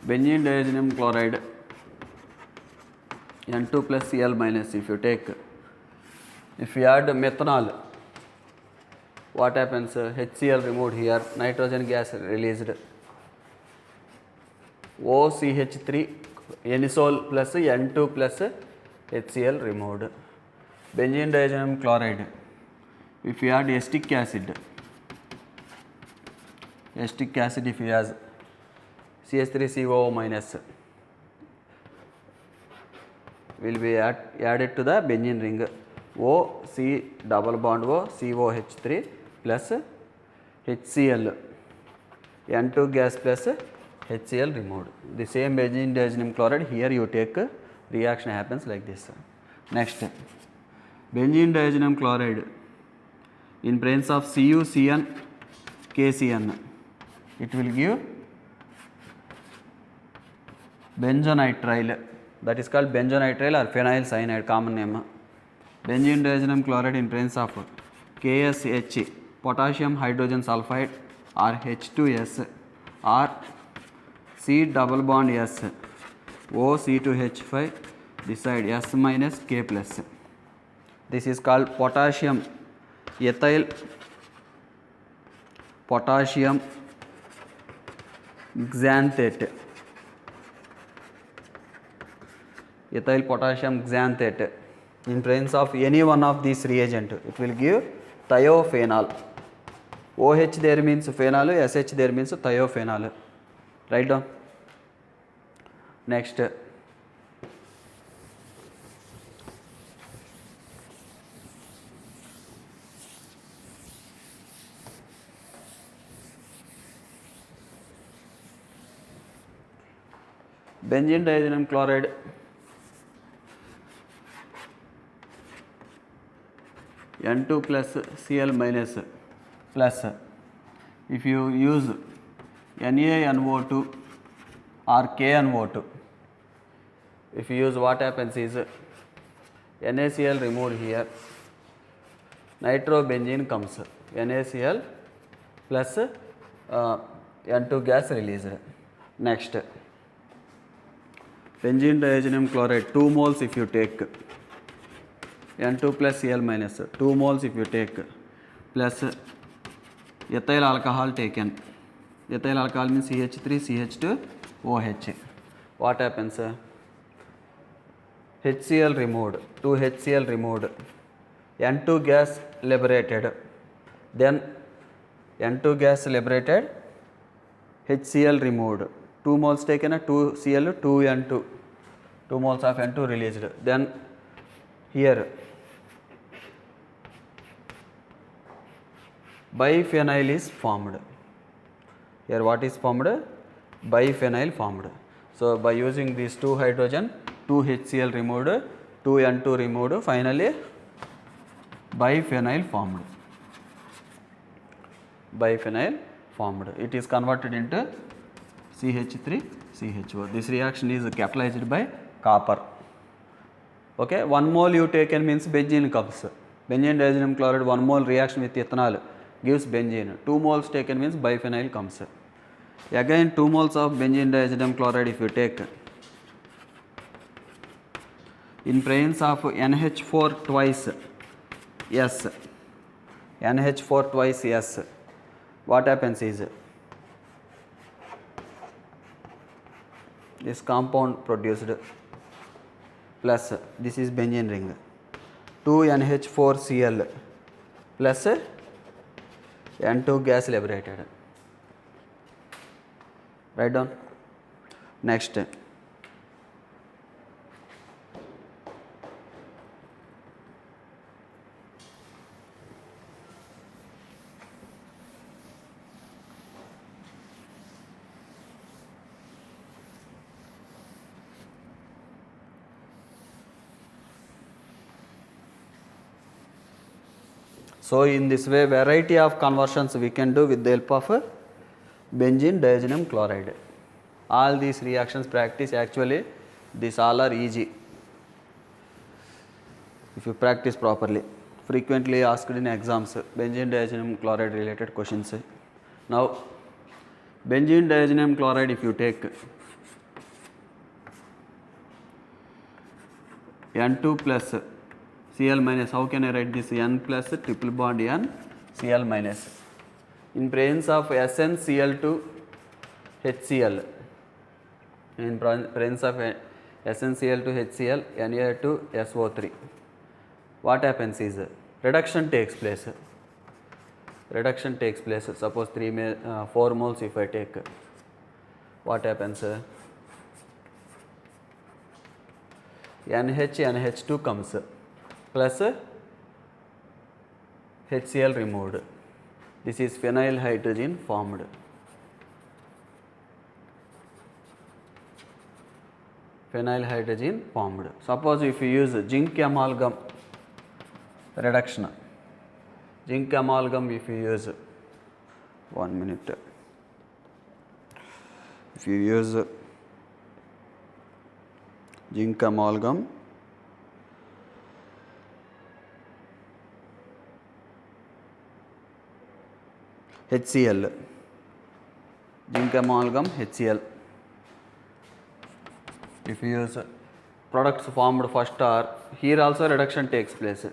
Benzene diazonium chloride, N2 plus Cl minus, if you take If you add methanol, what happens? HCl removed here, nitrogen gas released, OCH3 anisole plus N2 plus HCl removed. Benzene diazenyl chloride, if you add acetic acid if you have CH3COO minus will be added to the benzene ring, O C double bond O COH3 plus HCl N2 gas plus HCl removed. The same benzene diazenyl chloride, here you take reaction happens like this. Next, benzene diazenyl chloride in presence of CuCN KCN, it will give benzonitrile, that is called benzonitrile or phenyl cyanide, common name. Benzene diazenyl chloride in presence of KSH, potassium hydrogen sulfide, or H2S, or C double bond S, OC2H5, this side S minus K plus. This is called potassium ethyl potassium xanthate. Ethyl potassium xanthate. In presence of any one of these reagent, it will give thiophenol. OH there means phenol, SH there means thiophenol. Write down. Next, benzene diazenyl chloride N2 plus Cl minus plus, if you use NaNO2 or KNO2, if you use, what happens is NaCl removed here, nitrobenzene comes, NaCl plus N2 gas released. Next, benzene diazenyl chloride 2 moles if you take, N2 plus Cl minus 2 moles if you take, plus ethyl alcohol taken, ethyl alcohol means CH3 CH2 OH, what happens? HCl removed, 2 HCl removed, N2 gas liberated, then N2 gas liberated, HCl removed, 2 moles taken, 2 Cl, 2 N2, 2 moles of N2 released. Then here biphenyl is formed. Here what is formed? Biphenyl formed. So by using these 2 hydrogen, 2 HCl removed, 2 N2 removed, finally biphenyl formed. Biphenyl formed. It is converted into CH3 CHO. This reaction is catalyzed by copper. Okay, 1 mole you taken means benzene comes. Benzene diazenyl chloride 1 mole reaction with ethanol gives benzene. 2 moles taken means biphenyl comes. Again 2 moles of benzene diazenyl chloride if you take, in presence of NH4 twice S, NH4 twice S, what happens is this compound produced plus this is benzene ring, 2 NH4Cl plus N2 gas liberated. Write down. Next, so in this way variety of conversions we can do with the help of benzene diazenyl chloride. All these reactions practice, actually these all are easy if you practice properly. Frequently asked in exams, benzene diazenyl chloride related questions. Now benzene diazenyl chloride if you take, N2 plus Cl minus. How can I write this? N plus triple bond N Cl minus. In presence of SnCl2 HCl. In presence of SnCl2 HCl, Na2SO3. What happens is reduction takes place. Reduction takes place. Suppose 4 moles if I take. What happens? NH2 comes plus HCl removed. This is phenyl hydrogen formed. Phenyl hydrogen formed. Suppose if you use zinc amalgam reduction. Zinc amalgam if you use, 1 minute. If you use zinc amalgam, HCl, zinc amalgam HCl. If you use products formed first or here also reduction takes place.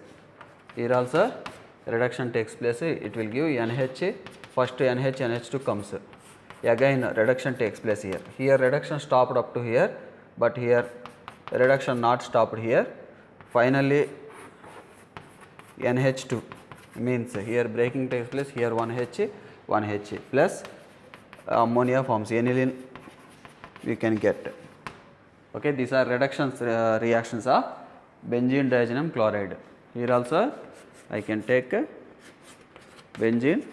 Here also reduction takes place. It will give NH. First NH, NH2 comes. Again reduction takes place here. Here reduction stopped up to here, but here reduction not stopped here. Finally NH2 means here breaking takes place. Here 1H, 1H plus ammonia forms aniline we can get. Okay, these are reductions reactions of benzene diazenyl chloride. Here also I can take benzene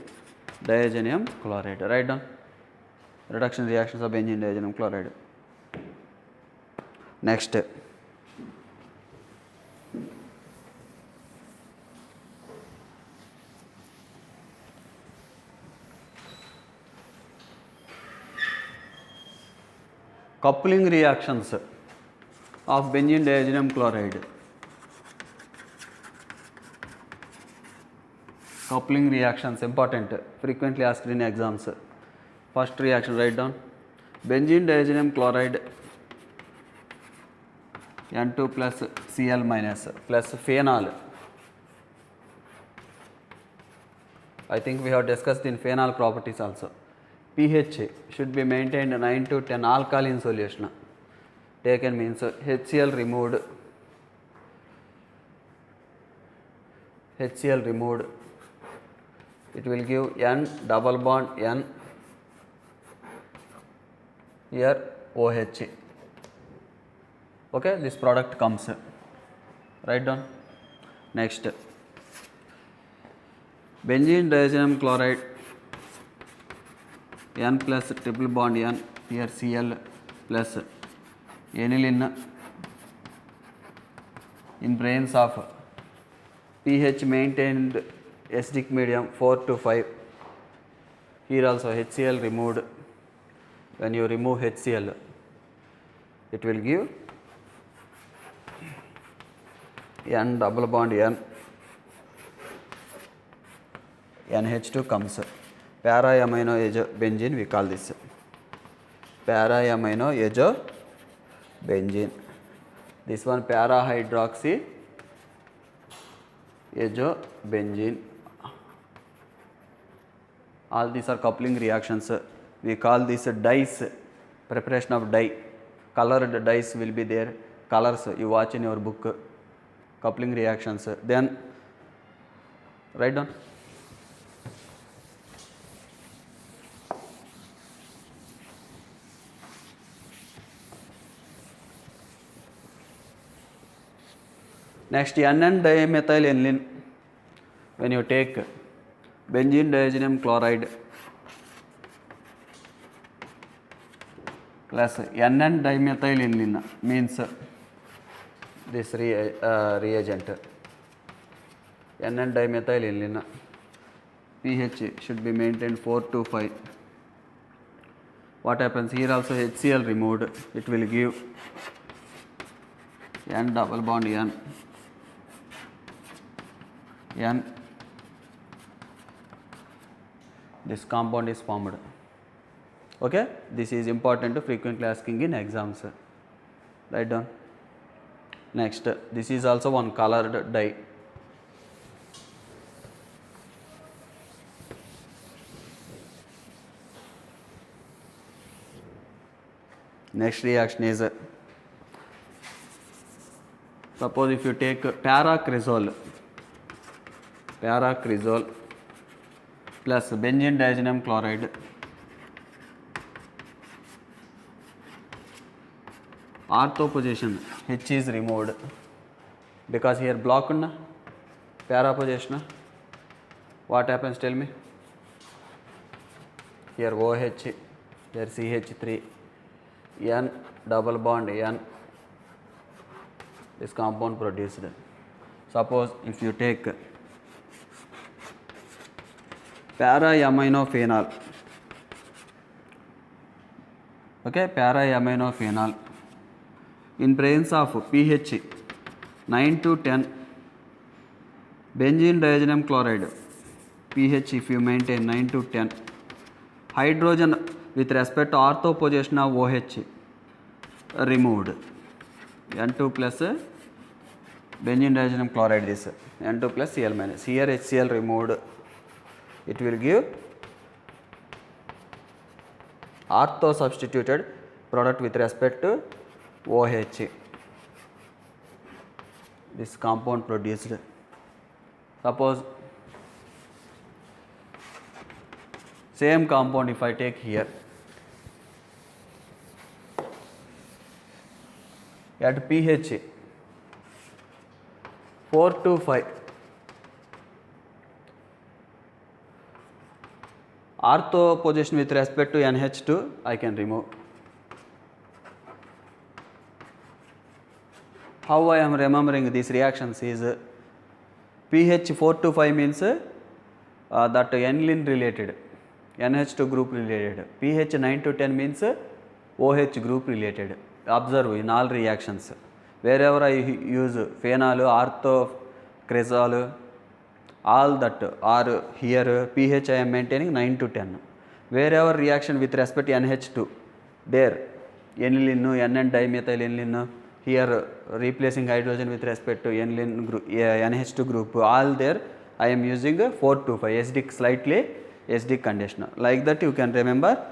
diazenyl chloride. Write down reduction reactions of benzene diazenyl chloride. Next, coupling reactions of benzene diazenyl chloride. Coupling reactions important, frequently asked in exams. First reaction, write down benzene diazenyl chloride N2 plus Cl minus plus phenol. I think we have discussed in phenol properties also. pH should be maintained 9 to 10 alkaline solution. Taken means HCl removed. HCl removed. It will give N double bond N. Here OH. Okay, this product comes. Write down. Next, benzene diazenyl chloride N plus triple bond N, here Cl plus aniline in presence of pH maintained acidic medium 4 to 5. Here also HCl removed. When you remove HCl, it will give N double bond N, NH2 comes. Para-amino azo benzene we call this. Para-amino azo benzene. This one para-hydroxy azo benzene. All these are coupling reactions. We call this dyes, preparation of dye. Colored dyes will be there. Colors you watch in your book. Coupling reactions. Then write down. Next, NN dimethyl aniline. When you take benzene diazenyl chloride plus NN dimethyl aniline means this reagent. NN dimethyl aniline pH should be maintained 4 to 5. What happens here also HCl removed, it will give N double bond N. N, this compound is formed. Okay, this is important, frequently asking in exams. Write down. Next, this is also one colored dye. Next reaction is, suppose if you take paracresol plus benzene diazenyl chloride ortho position H is removed because here block unna para position. What happens, tell me? Here OH, here CH3, N double bond N, this compound produced. Suppose if you take para-aminophenol, okay, para-aminophenol in presence of pH 9 to 10, benzene diazenyl chloride pH if you maintain 9 to 10, hydrogen with respect to ortho position of OH removed, N2 plus benzene diazenyl chloride, this N2 plus Cl minus, here HCl removed, it will give ortho substituted product with respect to OH, this compound produced. Suppose same compound if I take here at pH 4 to 5, ortho position with respect to NH2 I can remove. How I am remembering these reactions is pH 4 to 5 means that aniline related, NH2 group related, pH 9 to 10 means OH group related. Observe in all reactions, wherever I use phenol, orthocresol, all that are here pH I am maintaining 9 to 10. Wherever reaction with respect to NH2, there aniline, NN dimethyl aniline, here replacing hydrogen with respect to aniline group, NH2 group, all there I am using 4 to 5 acidic, slightly acidic condition. Like that you can remember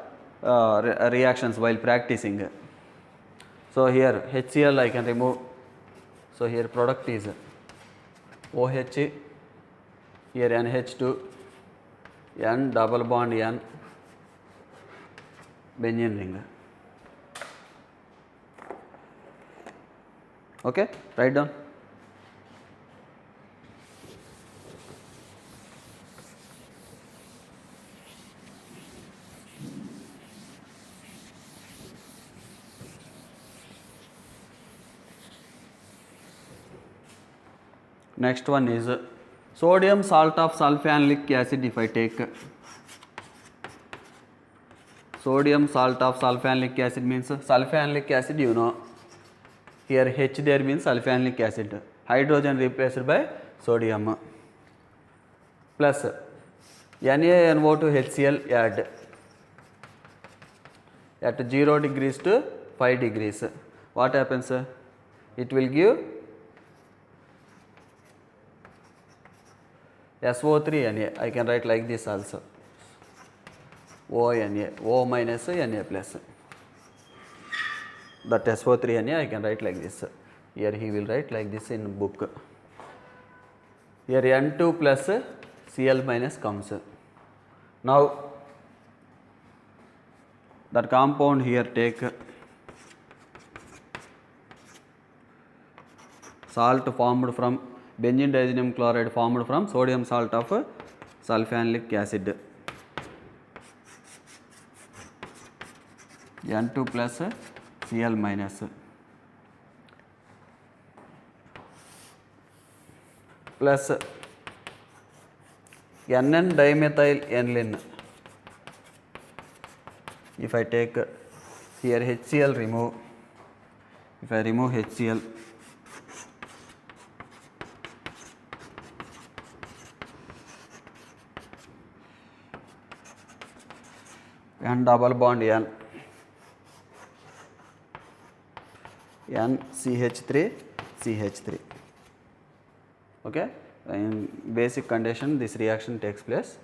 reactions while practicing. So here HCl I can remove. So here product is OH, here NH2, N double bond N, benzene ring. Okay, write down. Next one is sodium salt of sulfanic acid. If I take sodium salt of sulfanic acid means sulfanic acid, you know, here H there means sulfanic acid, hydrogen replaced by sodium, plus NaNO to HCl add at 0 degrees to 5 degrees. What happens? It will give SO3 Na. I can write like this also, O Na, O minus Na plus. That SO3 Na I can write like this. Here he will write like this in book. Here N2 plus Cl minus comes. Now that compound here take salt formed from benzene diazenyl chloride formed from sodium salt of sulfanic acid, N2 plus Cl minus, plus NN dimethyl aniline. If I take here HCl remove, if I remove HCl, N double bond N CH3 CH3. Okay, in basic condition this reaction takes place.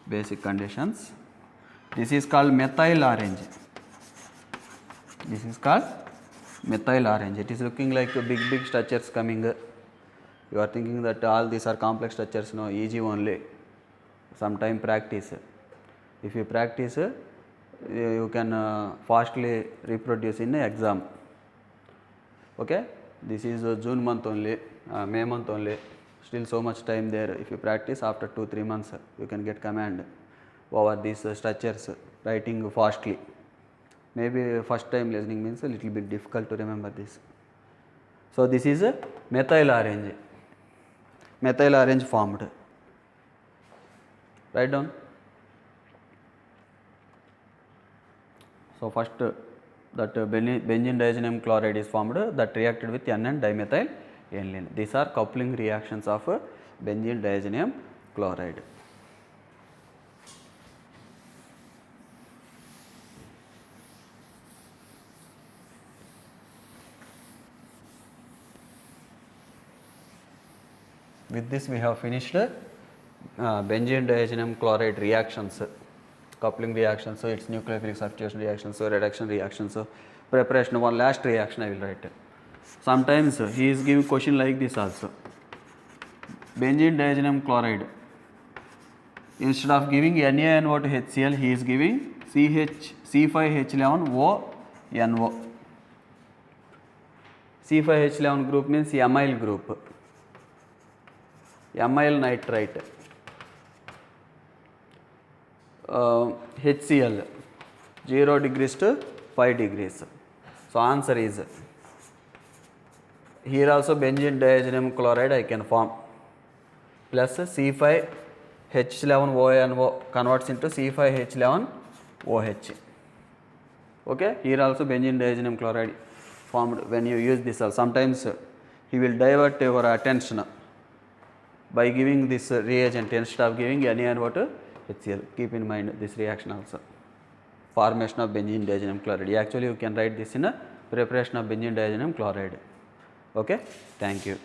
Basic conditions. This is called methyl orange. This is called methyl orange. It is looking like big structures coming. You are thinking that all these are complex structures. No, easy only. Sometime practice. If you practice, you can fastly reproduce in exam. Okay, this is June month only, May month only. Still so much time there. If you practice, after 2-3 months you can get command over these structures, writing fastly. Maybe first time listening means a little bit difficult to remember this. So this is a methyl orange. Methyl orange formed. Write down. So first that benzene diazenyl chloride is formed that reacted with N and dimethyl aniline. These are coupling reactions of benzene diazenyl chloride. With this we have finished benzene diazenyl chloride reactions, coupling reactions, so its nucleophilic substitution reactions, so reduction reactions, so preparation. One last reaction I will write. Sometimes he is giving question like this also. Benzene diazenyl chloride, instead of giving NaNO to HCl, he is giving C5H11ONO. C5H11 group means amyl group. Amyl nitrite, HCl 0 degrees to 5 degrees. So answer is here also benzene diazenyl chloride I can form plus C5H11ONO converts into C5H11OH. Okay, here also benzene diazenyl chloride formed when you use this. Sometimes he will divert your attention by giving this reagent instead of giving NaNO to HCl. Keep in mind this reaction also. Formation of benzene diazenyl chloride. Actually you can write this in a preparation of benzene diazenyl chloride. Okay, thank you.